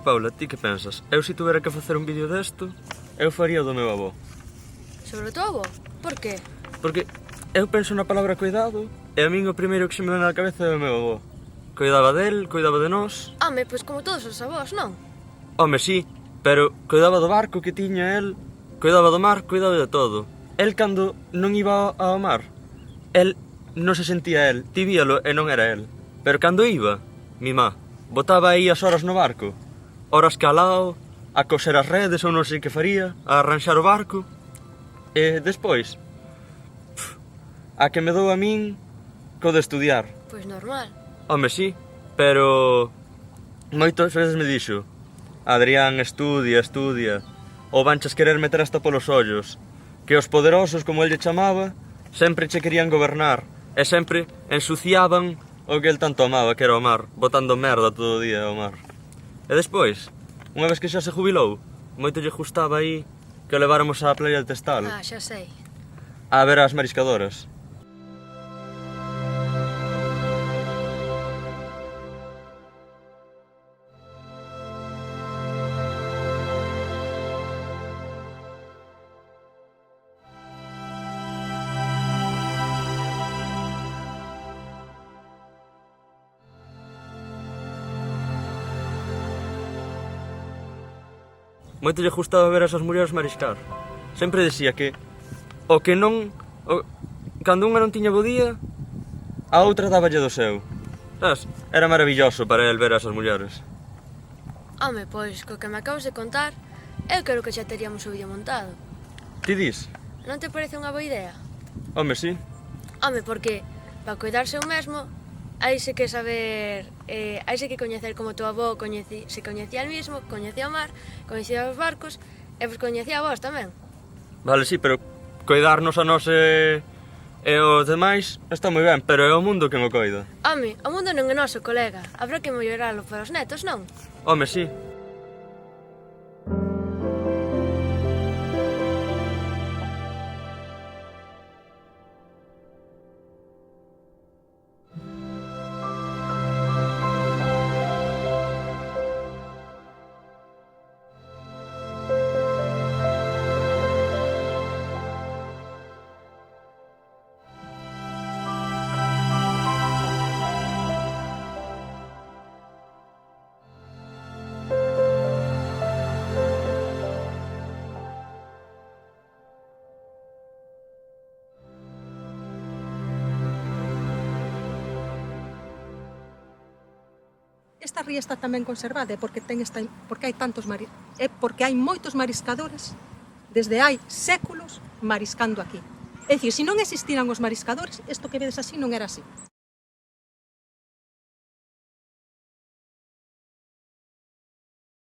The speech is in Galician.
Paula, ti que pensas? Eu se tuvera que facer un vídeo desto, eu faría do meu avó. Sobre o teu avó? Por qué? Porque eu penso na palabra cuidado e a min o primeiro que se me ven na cabeza é o meu avó. Cuidaba del, cuidaba de nós. Home, pois como todos os avós, non? Home, sí, pero cuidaba do barco que tiña el, cuidaba do mar, cuidaba de todo. El cando non iba ao mar, el non se sentía el, ti víalo e non era el. Pero cando iba, mi má, botaba aí as horas no barco, horas calao, a coser as redes ou non sei que faría, a arranxar o barco. E despois, a que me dou a min co de estudiar. Pois normal. Home, sí, pero moitas veces me dixo: Adrián, estudia, estudia, ou vanches querer meter hasta polos ollos, que os poderosos, como el lle chamaba, sempre che querían gobernar, e sempre ensuciaban o que el tanto amaba, que era o mar, botando merda todo o día ao mar. E despois, unha vez que xa se jubilou, moito lle gustaba aí que o leváramos á playa de Testal, Ah, xa sei. a ver as mariscadoras. Moito lle gustaba ver esas mulleres mariscar. Sempre decía que o que non... cando unha non tiña bo día, a outra dáballe do seu. Sabes? Era maravilloso para el ver esas mulleres. Home, pois, co que me acabas de contar, eu creo que xa teríamos o vídeo montado. Ti dis? Non te parece unha boa idea? Home, sí. Home, porque para cuidarse un mesmo, haise que saber, haise que coñecer como teu avó se coñecía el mismo, coñecía o mar, coñecía os barcos, e vos coñecía a vos tamén. Vale, sí, pero coidarnos a nós e os demais está moi ben, pero é o mundo quen o coida. Home, o mundo non é noso, colega. Habrá que melloralo para os netos, non? Home, sí. Esta ría está tamén conservada porque hai moitos mariscadores desde hai séculos mariscando aquí. É dicir, se non existiran os mariscadores, isto que vedes así non era así.